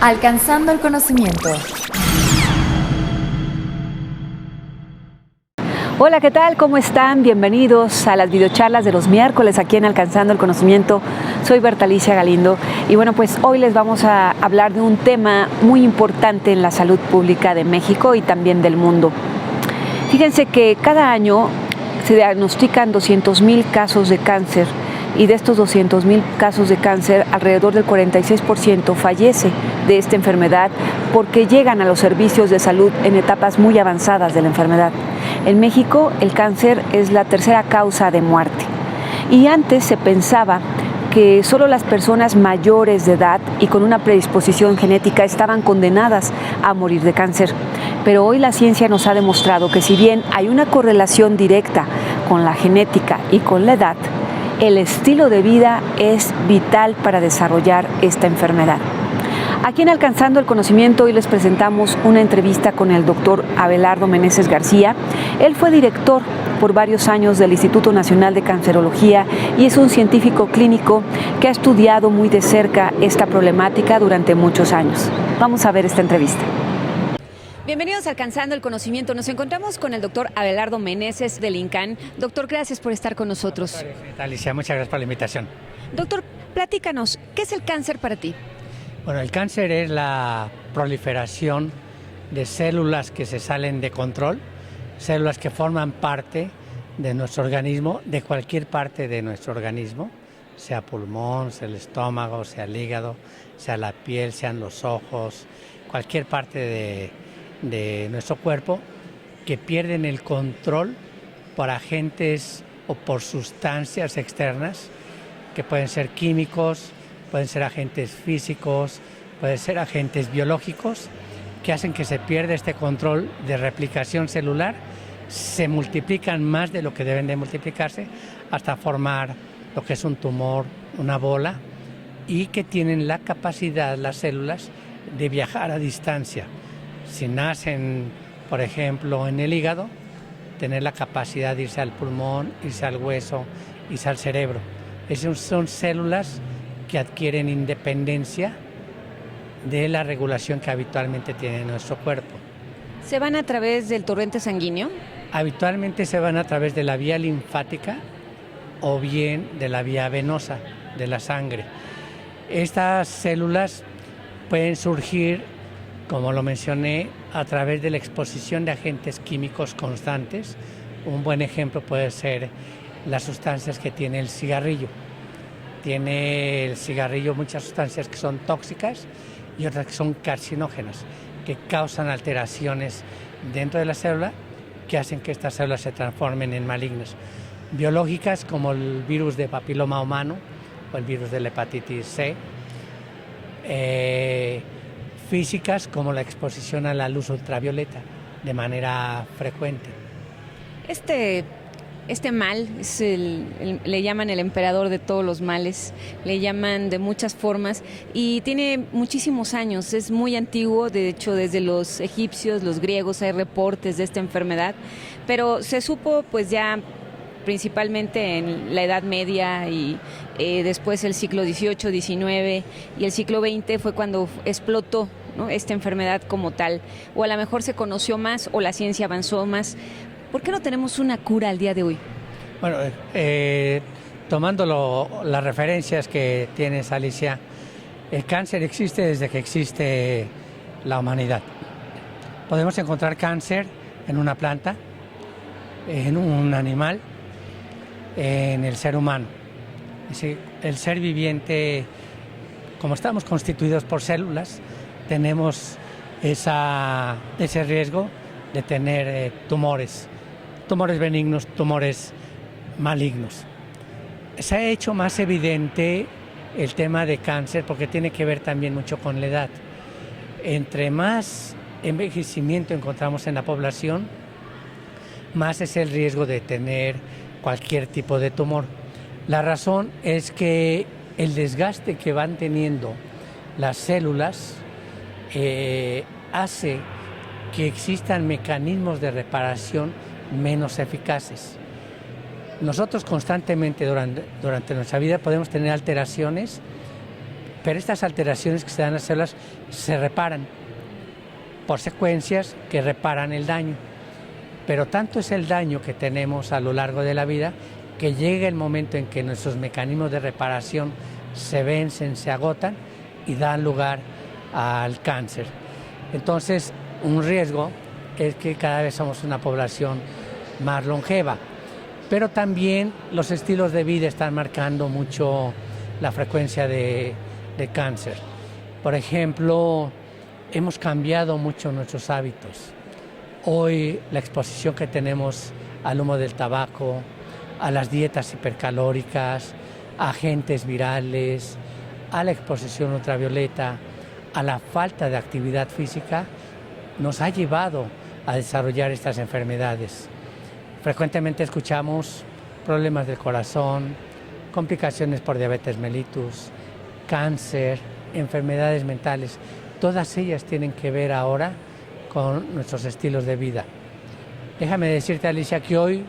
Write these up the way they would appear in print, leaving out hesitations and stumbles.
Alcanzando el conocimiento. Hola, ¿qué tal? ¿Cómo están? Bienvenidos a las videocharlas de los miércoles aquí en Alcanzando el Conocimiento. Soy Bertalicia Galindo y bueno, pues hoy les vamos a hablar de un tema muy importante en la salud pública de México y también del mundo. Fíjense que cada año se diagnostican 200,000 casos de cáncer y de estos 200,000 casos de cáncer, alrededor del 46% fallece de esta enfermedad porque llegan a los servicios de salud en etapas muy avanzadas de la enfermedad. En México, el cáncer es la tercera causa de muerte. Y antes se pensaba que solo las personas mayores de edad y con una predisposición genética estaban condenadas a morir de cáncer. Pero hoy la ciencia nos ha demostrado que si bien hay una correlación directa con la genética y con la edad, el estilo de vida es vital para desarrollar esta enfermedad. Aquí en Alcanzando el Conocimiento hoy les presentamos una entrevista con el doctor Abelardo Meneses García. Él fue director por varios años del Instituto Nacional de Cancerología y es un científico clínico que ha estudiado muy de cerca esta problemática durante muchos años. Vamos a ver esta entrevista. Bienvenidos a Alcanzando el Conocimiento. Nos encontramos con el doctor Abelardo Meneses del INCAN. Doctor, gracias por estar con nosotros. Alicia, muchas gracias por la invitación. Doctor, platícanos, ¿qué es el cáncer para ti? Bueno, el cáncer es la proliferación de células que se salen de control, células que forman parte de nuestro organismo, de cualquier parte de nuestro organismo, sea pulmón, sea el estómago, sea el hígado, sea la piel, sean los ojos, cualquier parte de nuestro cuerpo, que pierden el control por agentes o por sustancias externas, que pueden ser químicos, pueden ser agentes físicos, pueden ser agentes biológicos, que hacen que se pierda este control de replicación celular, se multiplican más de lo que deben de multiplicarse hasta formar lo que es un tumor, una bola, y que tienen la capacidad las células de viajar a distancia. Si nacen, por ejemplo, en el hígado, tener la capacidad de irse al pulmón, irse al hueso, irse al cerebro. Esas son células que adquieren independencia de la regulación que habitualmente tiene nuestro cuerpo. ¿Se van a través del torrente sanguíneo? Habitualmente se van a través de la vía linfática o bien de la vía venosa, de la sangre. Estas células pueden surgir, como lo mencioné, a través de la exposición de agentes químicos constantes. Un buen ejemplo puede ser las sustancias que tiene el cigarrillo. Tiene el cigarrillo muchas sustancias que son tóxicas y otras que son carcinógenas, que causan alteraciones dentro de la célula que hacen que estas células se transformen en malignas. Biológicas como el virus de papiloma humano o el virus de la hepatitis C. Físicas como la exposición a la luz ultravioleta de manera frecuente. Este mal le llaman el emperador de todos los males, le llaman de muchas formas y tiene muchísimos años, es muy antiguo, de hecho desde los egipcios, los griegos hay reportes de esta enfermedad, pero se supo pues ya principalmente en la Edad Media y después el siglo XVIII, XIX y el siglo XX fue cuando explotó, ¿no?, esta enfermedad como tal, o a lo mejor se conoció más o la ciencia avanzó más. ¿Por qué no tenemos una cura al día de hoy? Bueno, tomando las referencias que tienes, Alicia, el cáncer existe desde que existe la humanidad. Podemos encontrar cáncer en una planta, en un animal, en el ser humano. Es decir, el ser viviente, como estamos constituidos por células, tenemos ese riesgo de tener tumores benignos, tumores malignos. Se ha hecho más evidente el tema de cáncer porque tiene que ver también mucho con la edad. Entre más envejecimiento encontramos en la población, más es el riesgo de tener cualquier tipo de tumor. La razón es que el desgaste que van teniendo las células hace que existan mecanismos de reparación menos eficaces. Nosotros constantemente durante nuestra vida podemos tener alteraciones Pero estas alteraciones que se dan en las células se reparan por secuencias que reparan el daño. Pero tanto es el daño que tenemos a lo largo de la vida que llega el momento en que nuestros mecanismos de reparación se vencen, se agotan y dan lugar al cáncer. Entonces, un riesgo es que cada vez somos una población más longeva, pero también los estilos de vida están marcando mucho la frecuencia de cáncer. Por ejemplo, hemos cambiado mucho nuestros hábitos. Hoy la exposición que tenemos al humo del tabaco, a las dietas hipercalóricas, a agentes virales, a la exposición ultravioleta, a la falta de actividad física, nos ha llevado a desarrollar estas enfermedades. Frecuentemente escuchamos problemas del corazón, complicaciones por diabetes mellitus, cáncer, enfermedades mentales. Todas ellas tienen que ver ahora con nuestros estilos de vida. Déjame decirte, Alicia, que hoy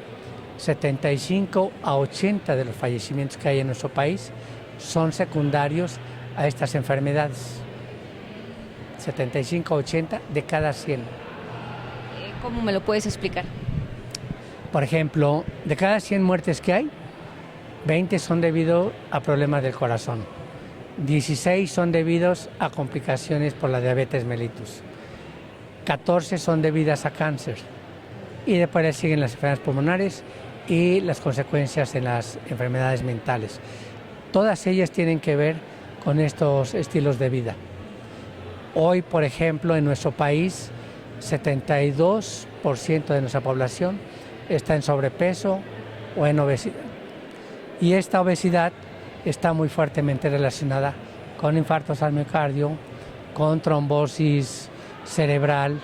75 a 80 de los fallecimientos que hay en nuestro país son secundarios a estas enfermedades. 75 a 80 de cada 100. ¿Cómo me lo puedes explicar? Por ejemplo, de cada 100 muertes que hay, 20 son debido a problemas del corazón. 16 son debidos a complicaciones por la diabetes mellitus. 14 son debidas a cáncer. Y después le siguen las enfermedades pulmonares y las consecuencias en las enfermedades mentales. Todas ellas tienen que ver con estos estilos de vida. Hoy, por ejemplo, en nuestro país, 72% de nuestra población está en sobrepeso o en obesidad. Y esta obesidad está muy fuertemente relacionada con infartos al miocardio, con trombosis cerebral,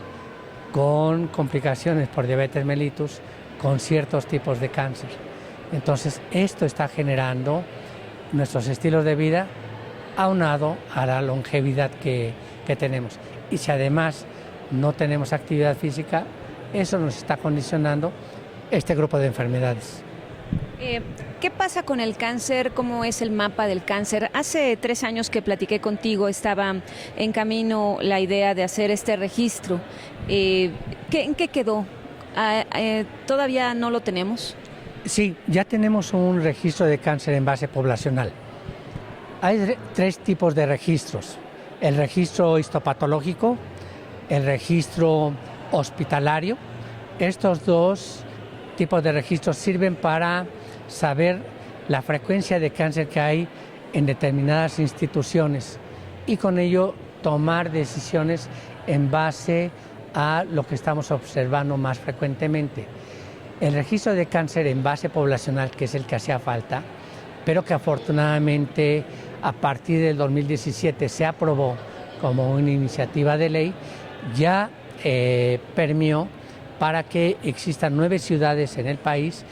con complicaciones por diabetes mellitus, con ciertos tipos de cáncer. Entonces, esto está generando nuestros estilos de vida aunado a la longevidad que tenemos. Y si además no tenemos actividad física, eso nos está condicionando este grupo de enfermedades. ¿Qué pasa con el cáncer? ¿Cómo es el mapa del cáncer? Hace 3 años que platiqué contigo, estaba en camino la idea de hacer este registro. ¿En qué quedó? ¿Todavía no lo tenemos? Sí, ya tenemos un registro de cáncer en base poblacional. Hay 3 tipos de registros. El registro histopatológico, el registro hospitalario. Estos 2 tipos de registros sirven para saber la frecuencia de cáncer que hay en determinadas instituciones y con ello tomar decisiones en base a lo que estamos observando más frecuentemente. El registro de cáncer en base poblacional, que es el que hacía falta, pero que afortunadamente a partir del 2017 se aprobó como una iniciativa de ley, ya permeó para que existan 9 ciudades en el país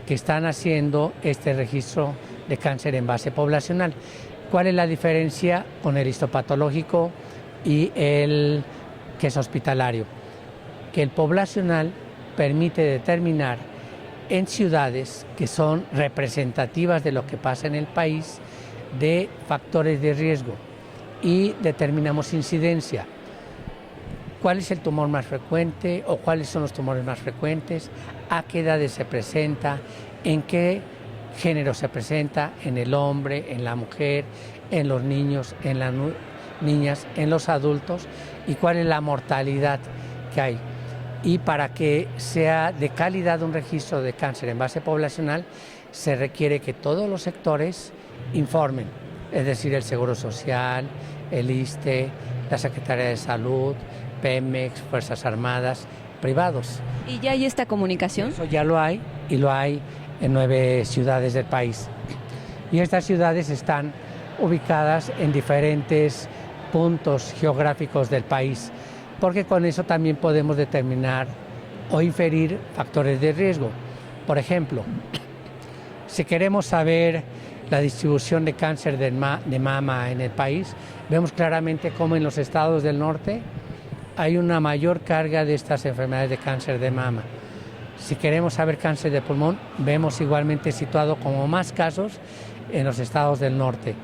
que están haciendo este registro de cáncer en base poblacional. ¿Cuál es la diferencia con el histopatológico y el que es hospitalario? Que el poblacional permite determinar en ciudades que son representativas de lo que pasa en el país de factores de riesgo y determinamos incidencia. ¿Cuál es el tumor más frecuente o cuáles son los tumores más frecuentes? ¿A qué edades se presenta? ¿En qué género se presenta? ¿En el hombre, en la mujer, en los niños, en las niñas, en los adultos? ¿Y cuál es la mortalidad que hay? Y para que sea de calidad un registro de cáncer en base poblacional, se requiere que todos los sectores informen, es decir, el Seguro Social, el ISSSTE, la Secretaría de Salud, Pemex, Fuerzas Armadas, privados. ¿Y ya hay esta comunicación? Eso ya lo hay y lo hay en 9 ciudades del país. Y estas ciudades están ubicadas en diferentes puntos geográficos del país, porque con eso también podemos determinar o inferir factores de riesgo. Por ejemplo, si queremos saber la distribución de cáncer de mama en el país, vemos claramente cómo en los estados del norte hay una mayor carga de estas enfermedades de cáncer de mama. Si queremos saber cáncer de pulmón, vemos igualmente situado como más casos en los estados del norte.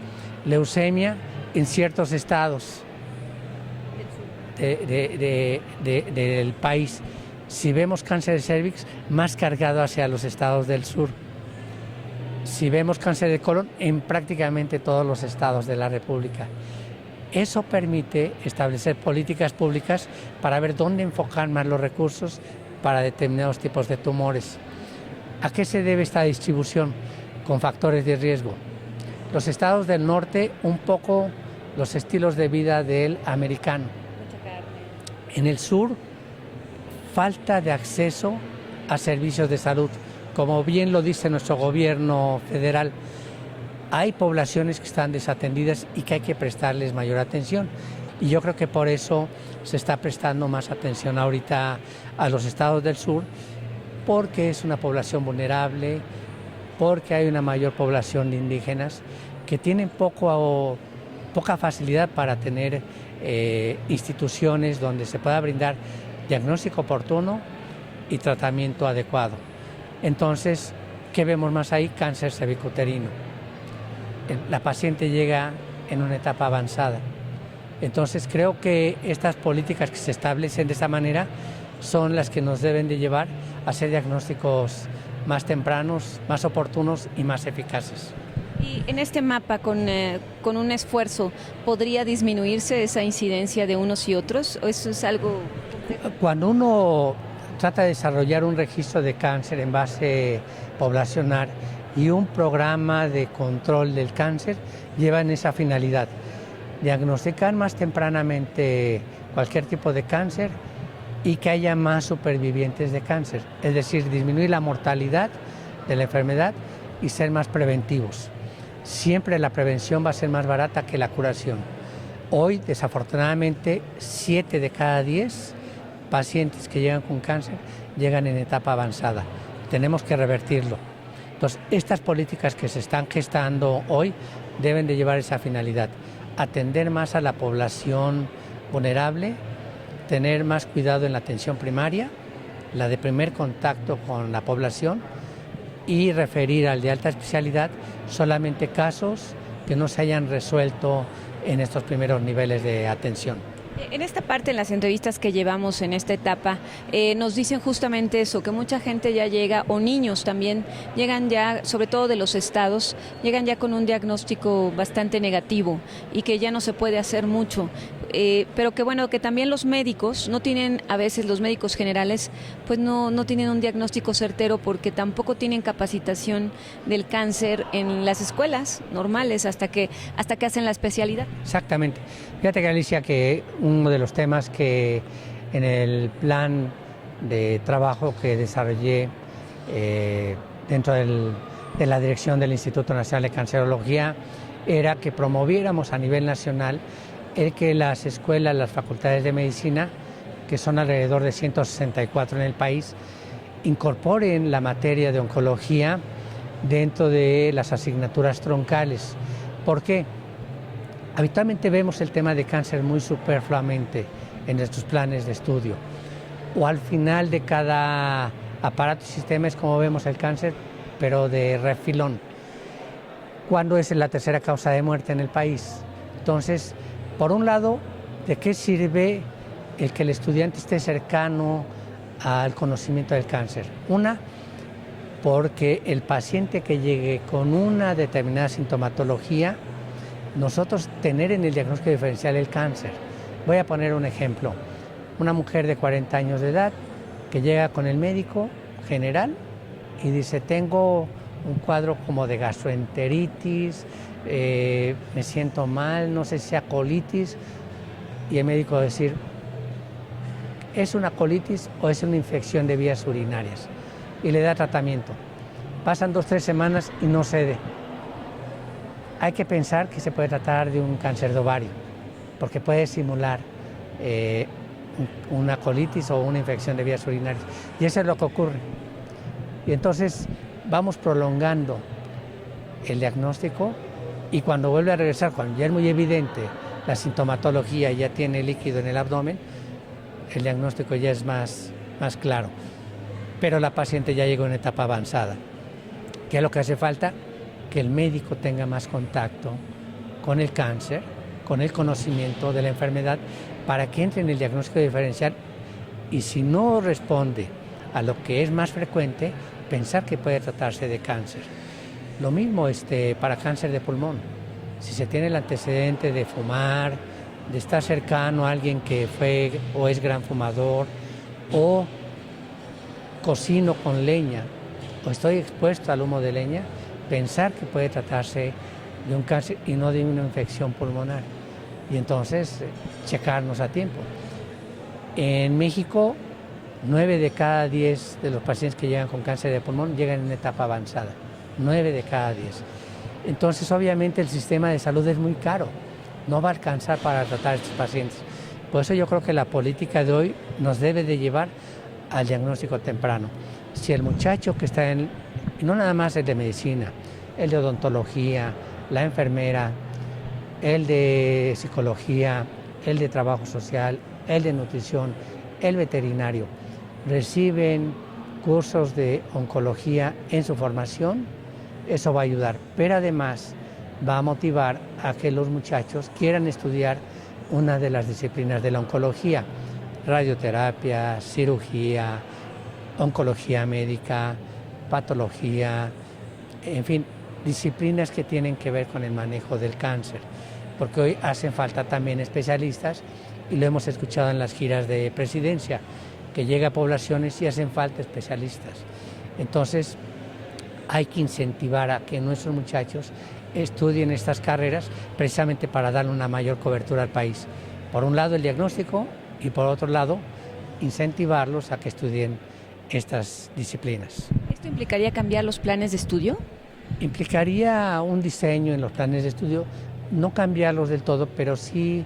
Leucemia en ciertos estados del país. Si vemos cáncer de cervix, más cargado hacia los estados del sur. Si vemos cáncer de colon, en prácticamente todos los estados de la República. Eso permite establecer políticas públicas para ver dónde enfocar más los recursos para determinados tipos de tumores. ¿A qué se debe esta distribución? Con factores de riesgo. Los estados del norte, un poco los estilos de vida del americano. En el sur, falta de acceso a servicios de salud. Como bien lo dice nuestro gobierno federal, hay poblaciones que están desatendidas y que hay que prestarles mayor atención. Y yo creo que por eso se está prestando más atención ahorita a los estados del sur, porque es una población vulnerable, porque hay una mayor población de indígenas que tienen poca facilidad para tener instituciones donde se pueda brindar diagnóstico oportuno y tratamiento adecuado. Entonces, ¿qué vemos más ahí? Cáncer cervicuterino. La paciente llega en una etapa avanzada. Entonces, creo que estas políticas que se establecen de esta manera son las que nos deben de llevar a hacer diagnósticos más tempranos, más oportunos y más eficaces. Y en este mapa, con un esfuerzo, ¿podría disminuirse esa incidencia de unos y otros? ¿O eso es algo complejo? Cuando uno trata de desarrollar un registro de cáncer en base poblacional y un programa de control del cáncer, llevan esa finalidad: diagnosticar más tempranamente cualquier tipo de cáncer y que haya más supervivientes de cáncer, es decir, disminuir la mortalidad de la enfermedad y ser más preventivos. Siempre la prevención va a ser más barata que la curación. Hoy, desafortunadamente, 7 de cada 10 pacientes que llegan con cáncer llegan en etapa avanzada. Tenemos que revertirlo. Entonces, estas políticas que se están gestando hoy deben de llevar esa finalidad: atender más a la población vulnerable, tener más cuidado en la atención primaria, la de primer contacto con la población, y referir al de alta especialidad solamente casos que no se hayan resuelto en estos primeros niveles de atención. En esta parte, en las entrevistas que llevamos en esta etapa, nos dicen justamente eso, que mucha gente ya llega, o niños también, llegan ya, sobre todo de los estados, llegan ya con un diagnóstico bastante negativo y que ya no se puede hacer mucho. Pero que bueno, que también los médicos no tienen, a veces los médicos generales, pues no tienen un diagnóstico certero porque tampoco tienen capacitación del cáncer en las escuelas normales hasta que hacen la especialidad. Exactamente. Fíjate, Alicia, que uno de los temas que en el plan de trabajo que desarrollé dentro de la dirección del Instituto Nacional de Cancerología era que promoviéramos a nivel nacional el que las escuelas, las facultades de medicina, que son alrededor de 164 en el país, incorporen la materia de oncología dentro de las asignaturas troncales. ¿Por qué? Habitualmente vemos el tema de cáncer muy superfluamente en nuestros planes de estudio, o al final de cada aparato y sistema es como vemos el cáncer, pero de refilón. ¿Cuándo es la tercera causa de muerte en el país? Entonces, por un lado, ¿de qué sirve el que el estudiante esté cercano al conocimiento del cáncer? Una, porque el paciente que llegue con una determinada sintomatología, nosotros tener en el diagnóstico diferencial el cáncer. Voy a poner un ejemplo: una mujer de 40 años de edad que llega con el médico general y dice: tengo un cuadro como de gastroenteritis, me siento mal, no sé si sea colitis, y el médico va a decir: ¿es una colitis o es una infección de vías urinarias? Y le da tratamiento. Pasan 2 o 3 semanas y no cede. Hay que pensar que se puede tratar de un cáncer de ovario, porque puede simular una colitis o una infección de vías urinarias. Y eso es lo que ocurre. Y entonces vamos prolongando el diagnóstico, y cuando vuelve a regresar, cuando ya es muy evidente la sintomatología, ya tiene líquido en el abdomen, el diagnóstico ya es más claro. Pero la paciente ya llegó en etapa avanzada. ¿Qué es lo que hace falta? Que el médico tenga más contacto con el cáncer con el conocimiento de la enfermedad para que entre en el diagnóstico diferencial y si no responde a lo que es más frecuente, pensar que puede tratarse de cáncer. Lo mismo para cáncer de pulmón. Si se tiene el antecedente de fumar, de estar cercano a alguien que fue o es gran fumador, o cocino con leña, o estoy expuesto al humo de leña, pensar que puede tratarse de un cáncer y no de una infección pulmonar. Y entonces checarnos a tiempo. En México, 9 de cada 10 de los pacientes que llegan con cáncer de pulmón llegan en etapa avanzada. 9 de cada 10. Entonces, obviamente, el sistema de salud es muy caro. No va a alcanzar para tratar a estos pacientes. Por eso yo creo que la política de hoy nos debe de llevar al diagnóstico temprano. Si el muchacho que está no nada más el de medicina, el de odontología, la enfermera, el de psicología, el de trabajo social, el de nutrición, el veterinario, reciben cursos de oncología en su formación, eso va a ayudar. Pero además va a motivar a que los muchachos quieran estudiar una de las disciplinas de la oncología, radioterapia, cirugía, oncología médica, patología, en fin, disciplinas que tienen que ver con el manejo del cáncer, porque hoy hacen falta también especialistas y lo hemos escuchado en las giras de presidencia, que llega a poblaciones y hacen falta especialistas. Entonces, hay que incentivar a que nuestros muchachos estudien estas carreras precisamente para darle una mayor cobertura al país. Por un lado el diagnóstico y por otro lado incentivarlos a que estudien estas disciplinas. ¿Esto implicaría cambiar los planes de estudio? Implicaría un diseño en los planes de estudio, no cambiarlos del todo, pero sí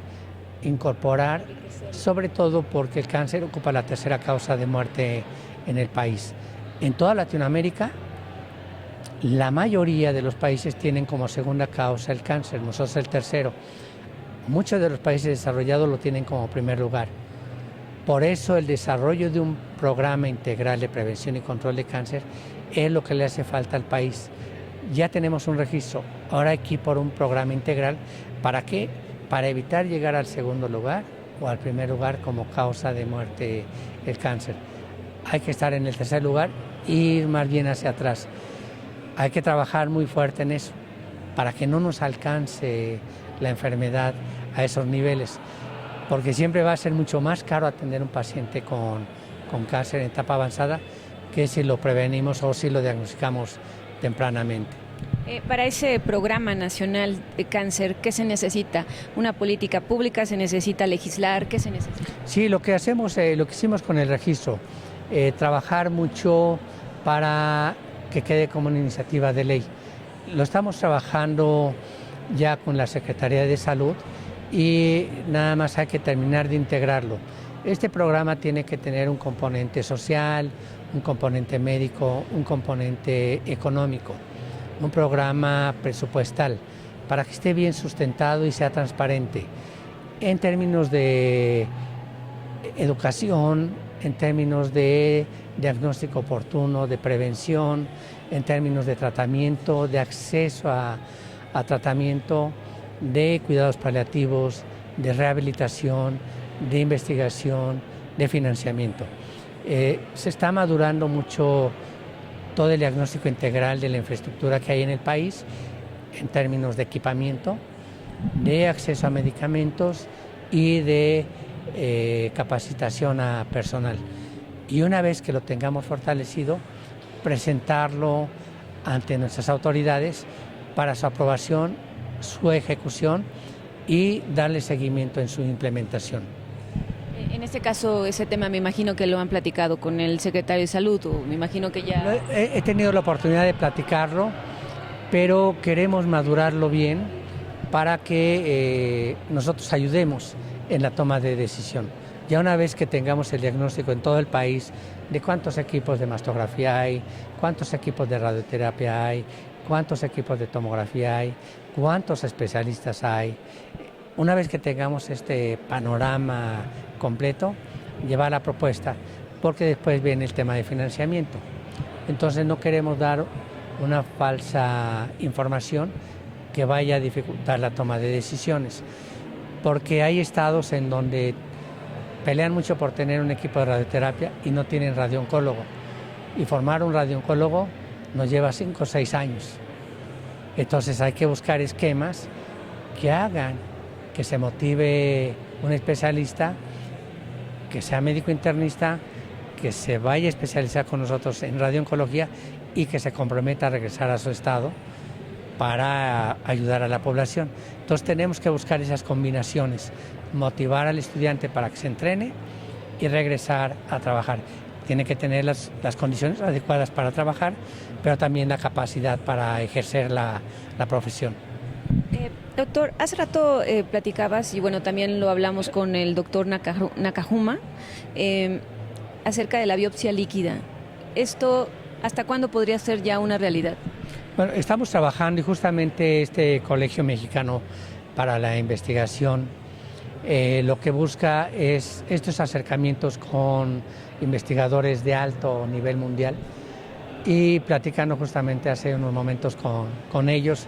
incorporar, sobre todo porque el cáncer ocupa la tercera causa de muerte en el país. En toda Latinoamérica, la mayoría de los países tienen como segunda causa el cáncer, nosotros el tercero. Muchos de los países desarrollados lo tienen como primer lugar. Por eso el desarrollo de un programa integral de prevención y control de cáncer es lo que le hace falta al país. Ya tenemos un registro, ahora hay que ir por un programa integral. ¿Para qué? Para evitar llegar al segundo lugar o al primer lugar como causa de muerte el cáncer. Hay que estar en el tercer lugar e ir más bien hacia atrás. Hay que trabajar muy fuerte en eso para que no nos alcance la enfermedad a esos niveles, porque siempre va a ser mucho más caro atender a un paciente con cáncer en etapa avanzada que si lo prevenimos o si lo diagnosticamos tempranamente. Para ese programa nacional de cáncer, ¿qué se necesita? ¿Una política pública? ¿Se necesita legislar? ¿Qué se necesita? Sí, lo que hicimos con el registro, trabajar mucho para que quede como una iniciativa de ley. Lo estamos trabajando ya con la Secretaría de Salud y nada más hay que terminar de integrarlo. Este programa tiene que tener un componente social, un componente médico, un componente económico, un programa presupuestal para que esté bien sustentado y sea transparente en términos de educación, en términos de diagnóstico oportuno, de prevención, en términos de tratamiento, de acceso a tratamiento, de cuidados paliativos, de rehabilitación, de investigación, de financiamiento. Se está madurando mucho todo el diagnóstico integral de la infraestructura que hay en el país en términos de equipamiento, de acceso a medicamentos y de capacitación a personal. Y una vez que lo tengamos fortalecido, presentarlo ante nuestras autoridades para su aprobación, su ejecución y darle seguimiento en su implementación. En este caso, ese tema me imagino que lo han platicado con el secretario de Salud, o me imagino que ya... He tenido la oportunidad de platicarlo, pero queremos madurarlo bien para que nosotros ayudemos en la toma de decisión. Ya una vez que tengamos el diagnóstico en todo el país de cuántos equipos de mastografía hay, cuántos equipos de radioterapia hay, cuántos equipos de tomografía hay, cuántos especialistas hay, una vez que tengamos este panorama completo, llevar la propuesta, porque después viene el tema de financiamiento. Entonces no queremos dar una falsa información que vaya a dificultar la toma de decisiones. porque hay estados en donde pelean mucho por tener un equipo de radioterapia y no tienen radiooncólogo. Y formar un radiooncólogo nos lleva 5 o 6 años. Entonces hay que buscar esquemas que hagan que se motive un especialista, que sea médico internista, que se vaya a especializar con nosotros en radiooncología y que se comprometa a regresar a su estado para ayudar a la población. Entonces tenemos que buscar esas combinaciones, motivar al estudiante para que se entrene y regresar a trabajar. Tiene que tener las condiciones adecuadas para trabajar, pero también la capacidad para ejercer la profesión. Doctor, hace rato platicabas, y bueno, también lo hablamos con el doctor Nakajima, acerca de la biopsia líquida. ¿Esto hasta cuándo podría ser ya una realidad? Bueno, estamos trabajando y justamente este Colegio Mexicano para la Investigación lo que busca es estos acercamientos con investigadores de alto nivel mundial y platicando justamente hace unos momentos con ellos.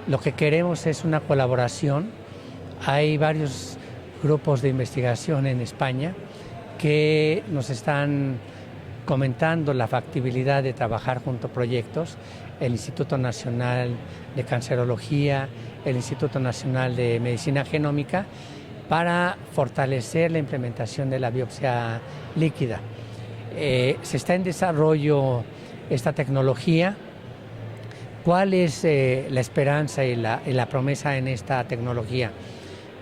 Lo que queremos es una colaboración. Hay varios grupos de investigación en España que nos están comentando la factibilidad de trabajar junto a proyectos, el Instituto Nacional de Cancerología, el Instituto Nacional de Medicina Genómica, para fortalecer la implementación de la biopsia líquida. Se está en desarrollo esta tecnología. ¿Cuál es la esperanza y la promesa en esta tecnología?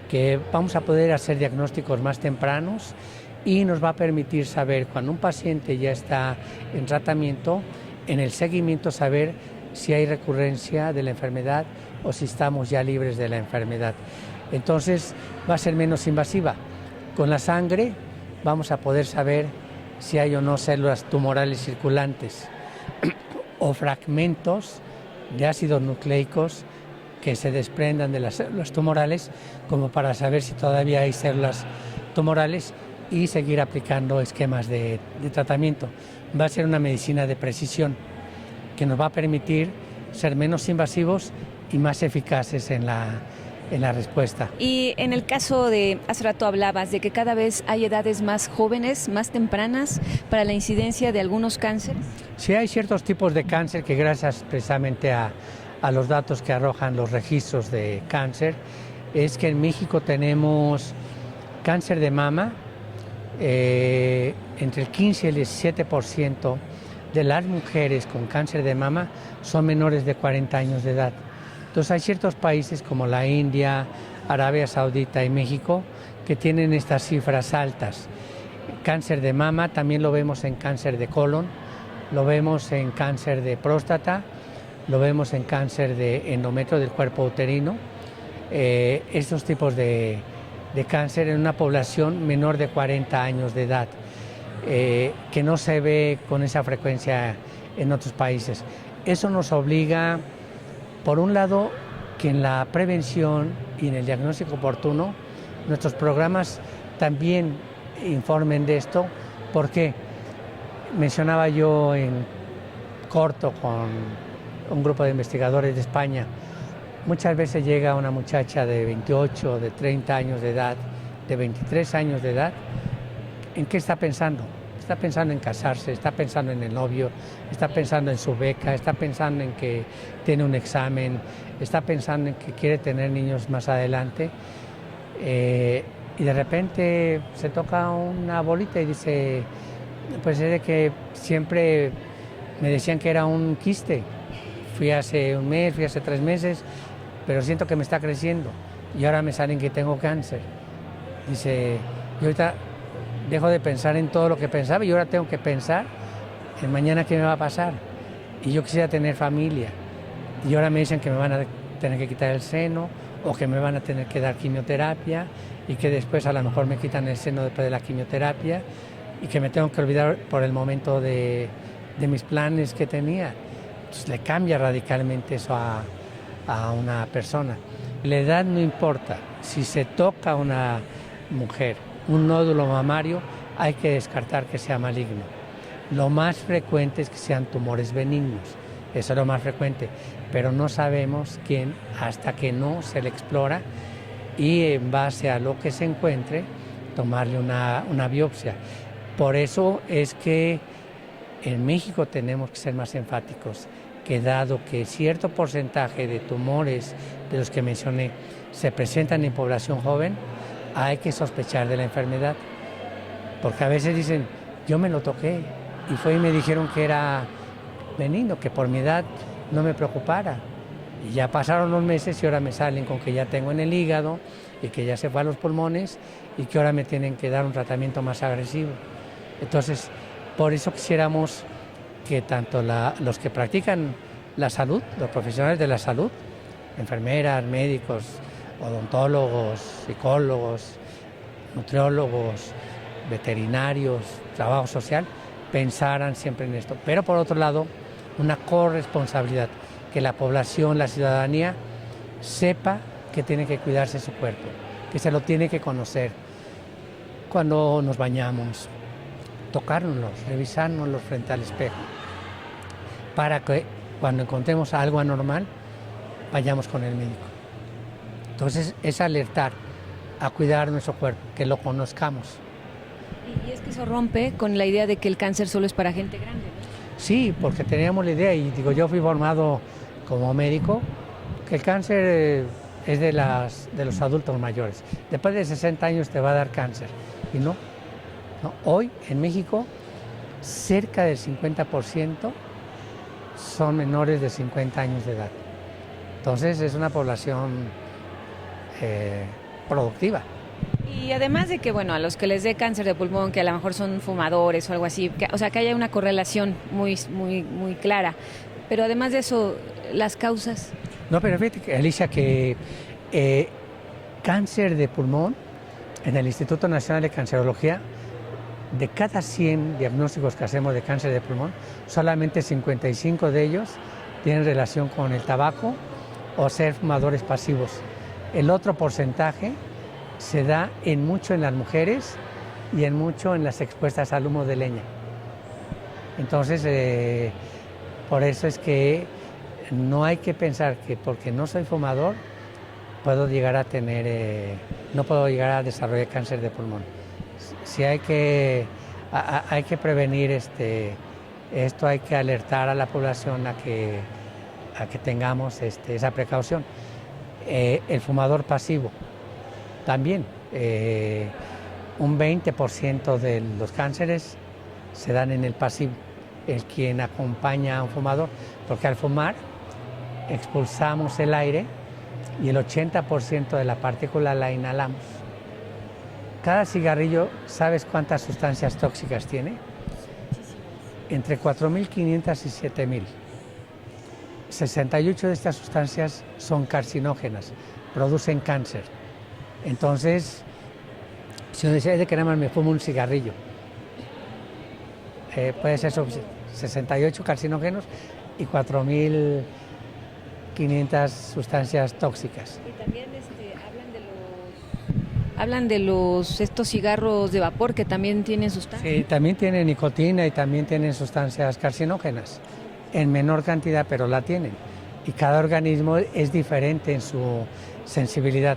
Que vamos a poder hacer diagnósticos más tempranos y nos va a permitir saber cuando un paciente ya está en tratamiento, en el seguimiento saber si hay recurrencia de la enfermedad o si estamos ya libres de la enfermedad. Entonces va a ser menos invasiva. Con la sangre vamos a poder saber si hay o no células tumorales circulantes o fragmentos de ácidos nucleicos que se desprendan de las células tumorales, como para saber si todavía hay células tumorales y seguir aplicando esquemas de tratamiento. Va a ser una medicina de precisión que nos va a permitir ser menos invasivos y más eficaces en la respuesta. Y en el caso de, hace rato hablabas de que cada vez hay edades más jóvenes, más tempranas para la incidencia de algunos cánceres. Sí, hay ciertos tipos de cáncer que gracias precisamente a los datos que arrojan los registros de cáncer, es que en México tenemos cáncer de mama, entre el 15 y el 17% de las mujeres con cáncer de mama son menores de 40 años de edad. Entonces hay ciertos países como la India, Arabia Saudita y México que tienen estas cifras altas. Cáncer de mama también lo vemos en cáncer de colon, lo vemos en cáncer de próstata, lo vemos en cáncer de endometrio del cuerpo uterino. Estos tipos de cáncer en una población menor de 40 años de edad, que no se ve con esa frecuencia en otros países. Eso nos obliga, por un lado, que en la prevención y en el diagnóstico oportuno, nuestros programas también informen de esto, porque mencionaba yo en corto con un grupo de investigadores de España, muchas veces llega una muchacha de 28, de 30 años de edad, de 23 años de edad, ¿en qué está pensando? Está pensando en casarse, está pensando en el novio, está pensando en su beca, está pensando en que tiene un examen, está pensando en que quiere tener niños más adelante, y de repente se toca una bolita y dice, pues es de que siempre me decían que era un quiste. Fui hace un mes, fui hace 3 meses, pero siento que me está creciendo y ahora me salen que tengo cáncer. Dice, yo ahorita dejo de pensar en todo lo que pensaba y ahora tengo que pensar en mañana qué me va a pasar. Y yo quisiera tener familia y ahora me dicen que me van a tener que quitar el seno o que me van a tener que dar quimioterapia y que después a lo mejor me quitan el seno después de la quimioterapia y que me tengo que olvidar por el momento de mis planes que tenía. Entonces le cambia radicalmente eso a una persona. La edad no importa. Si se toca a una mujer un nódulo mamario, hay que descartar que sea maligno. Lo más frecuente es que sean tumores benignos. Eso es lo más frecuente. Pero no sabemos quién hasta que no se le explora y en base a lo que se encuentre, tomarle una biopsia. Por eso es que en México tenemos que ser más enfáticos, que dado que cierto porcentaje de tumores de los que mencioné se presentan en población joven, hay que sospechar de la enfermedad. Porque a veces dicen, yo me lo toqué y fue y me dijeron que era benigno, que por mi edad no me preocupara. Y ya pasaron los meses y ahora me salen con que ya tengo en el hígado y que ya se fue a los pulmones y que ahora me tienen que dar un tratamiento más agresivo. Entonces, por eso quisiéramos que tanto los que practican la salud, los profesionales de la salud, enfermeras, médicos, odontólogos, psicólogos, nutriólogos, veterinarios, trabajo social, pensaran siempre en esto. Pero por otro lado, una corresponsabilidad, que la población, la ciudadanía, sepa que tiene que cuidarse su cuerpo, que se lo tiene que conocer. Cuando nos bañamos, tocárnoslos, revisárnoslos frente al espejo, para que cuando encontremos algo anormal, vayamos con el médico. Entonces es alertar a cuidar nuestro cuerpo, que lo conozcamos. Y es que eso rompe con la idea de que el cáncer solo es para gente grande, ¿no? Sí, porque teníamos la idea, y digo, yo fui formado como médico, que el cáncer es de los adultos mayores. Después de 60 años te va a dar cáncer. Y no. Hoy en México cerca del 50% son menores de 50 años de edad. Entonces es una población productiva. Y además de que, bueno, a los que les dé cáncer de pulmón, que a lo mejor son fumadores o algo así, o sea, que haya una correlación muy clara. Pero además de eso, las causas. No, pero fíjate, Alicia, que cáncer de pulmón, en el Instituto Nacional de Cancerología, de cada 100 diagnósticos que hacemos de cáncer de pulmón, solamente 55 de ellos tienen relación con el tabaco o ser fumadores pasivos. El otro porcentaje se da mucho en las mujeres y mucho en las expuestas al humo de leña. Entonces, por eso es que no hay que pensar que porque no soy fumador puedo llegar a tener, no puedo llegar a desarrollar cáncer de pulmón. Sí hay que prevenir esto, hay que alertar a la población a que tengamos esa precaución. El fumador pasivo también, un 20% de los cánceres se dan en el pasivo, el quien acompaña a un fumador, porque al fumar expulsamos el aire y el 80% de la partícula la inhalamos. Cada cigarrillo, ¿sabes cuántas sustancias tóxicas tiene? Entre 4.500 y 7.000. 68 de estas sustancias son carcinógenas, producen cáncer. Entonces, si uno dice, de que nada más me fumo un cigarrillo, puede ser 68 carcinógenos y 4.500 sustancias tóxicas. Y también hablan de estos cigarros de vapor que también tienen sustancias. Sí, también tienen nicotina y también tienen sustancias carcinógenas, en menor cantidad, pero la tienen. Y cada organismo es diferente en su sensibilidad.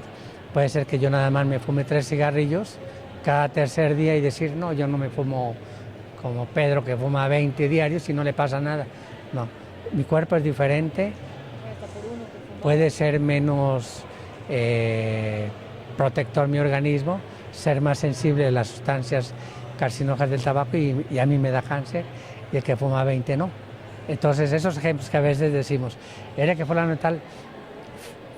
Puede ser que yo nada más me fume 3 cigarrillos cada tercer día y decir, no, yo no me fumo como Pedro que fuma 20 diarios y no le pasa nada. No, mi cuerpo es diferente, puede ser menos protector mi organismo, ser más sensible a las sustancias carcinógenas del tabaco y a mí me da cáncer y el que fuma 20 no. Entonces esos ejemplos que a veces decimos, era que fulano tal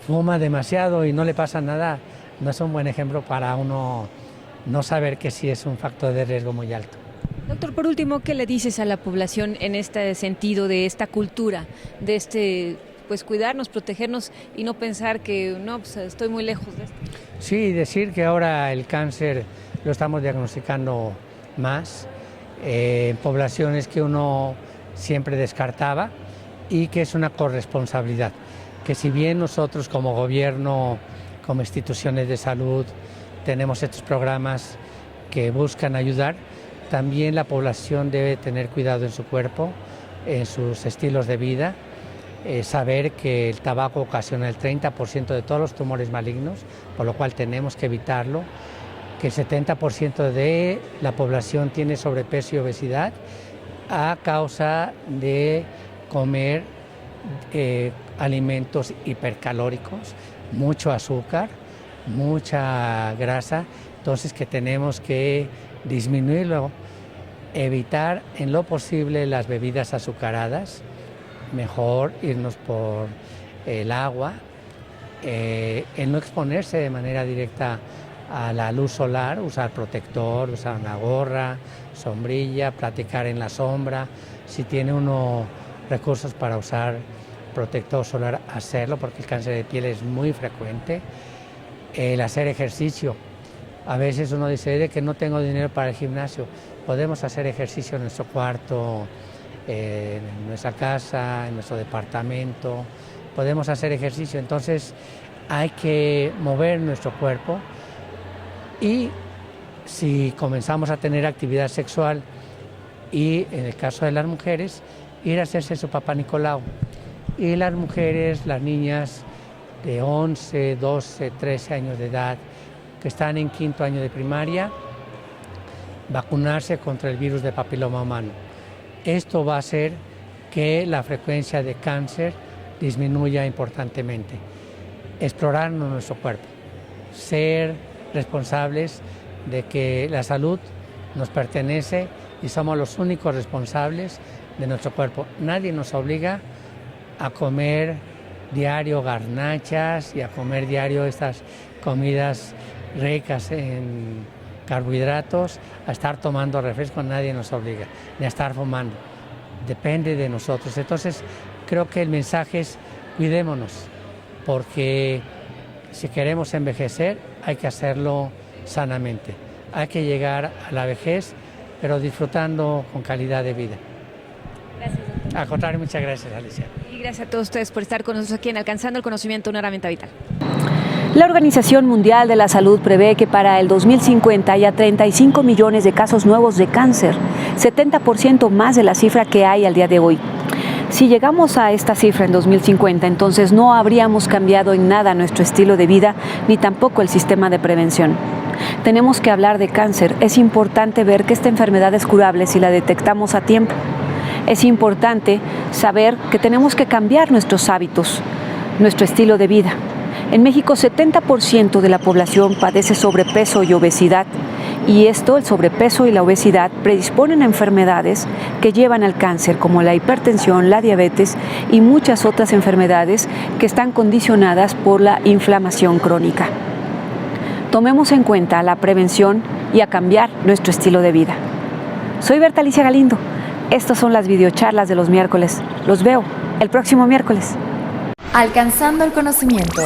fuma demasiado y no le pasa nada, no es un buen ejemplo para uno no saber que sí es un factor de riesgo muy alto. Doctor, por último, ¿qué le dices a la población en este sentido de esta cultura, de pues cuidarnos, protegernos y no pensar que no, pues estoy muy lejos de esto? Sí, decir que ahora el cáncer lo estamos diagnosticando más en poblaciones que uno siempre descartaba y que es una corresponsabilidad, que si bien nosotros como gobierno, como instituciones de salud, tenemos estos programas que buscan ayudar, también la población debe tener cuidado en su cuerpo, en sus estilos de vida, saber que el tabaco ocasiona el 30% de todos los tumores malignos, por lo cual tenemos que evitarlo, que el 70% de la población tiene sobrepeso y obesidad a causa de comer alimentos hipercalóricos, mucho azúcar, mucha grasa, entonces que tenemos que disminuirlo, evitar en lo posible las bebidas azucaradas, mejor irnos por el agua, el no exponerse de manera directa a la luz solar, usar protector, usar una gorra, sombrilla, platicar en la sombra, si tiene uno recursos para usar protector solar, hacerlo porque el cáncer de piel es muy frecuente, el hacer ejercicio. A veces uno dice de que no tengo dinero para el gimnasio, podemos hacer ejercicio en nuestro cuarto, en nuestra casa, en nuestro departamento, podemos hacer ejercicio, entonces hay que mover nuestro cuerpo y si comenzamos a tener actividad sexual y en el caso de las mujeres, ir a hacerse su papá Nicolau. Y las mujeres, las niñas de 11, 12, 13 años de edad que están en 5º año de primaria, vacunarse contra el virus de papiloma humano. Esto va a hacer que la frecuencia de cáncer disminuya importantemente. Explorarnos nuestro cuerpo, ser responsables de que la salud nos pertenece y somos los únicos responsables de nuestro cuerpo. Nadie nos obliga a comer diario garnachas y a comer diario estas comidas ricas en carbohidratos, a estar tomando refresco, nadie nos obliga, ni a estar fumando. Depende de nosotros. Entonces, creo que el mensaje es cuidémonos, porque si queremos envejecer, hay que hacerlo sanamente. Hay que llegar a la vejez, pero disfrutando con calidad de vida. Gracias, doctor. Al contrario, muchas gracias, Alicia. Y gracias a todos ustedes por estar con nosotros aquí en Alcanzando el Conocimiento, una herramienta vital. La Organización Mundial de la Salud prevé que para el 2050 haya 35 millones de casos nuevos de cáncer, 70% más de la cifra que hay al día de hoy. Si llegamos a esta cifra en 2050, entonces no habríamos cambiado en nada nuestro estilo de vida, ni tampoco el sistema de prevención. Tenemos que hablar de cáncer. Es importante ver que esta enfermedad es curable si la detectamos a tiempo. Es importante saber que tenemos que cambiar nuestros hábitos, nuestro estilo de vida. En México, 70% de la población padece sobrepeso y obesidad, y esto, el sobrepeso y la obesidad, predisponen a enfermedades que llevan al cáncer, como la hipertensión, la diabetes y muchas otras enfermedades que están condicionadas por la inflamación crónica. Tomemos en cuenta la prevención y a cambiar nuestro estilo de vida. Soy Berta Alicia Galindo. Estas son las videocharlas de los miércoles. Los veo el próximo miércoles. Alcanzando el conocimiento.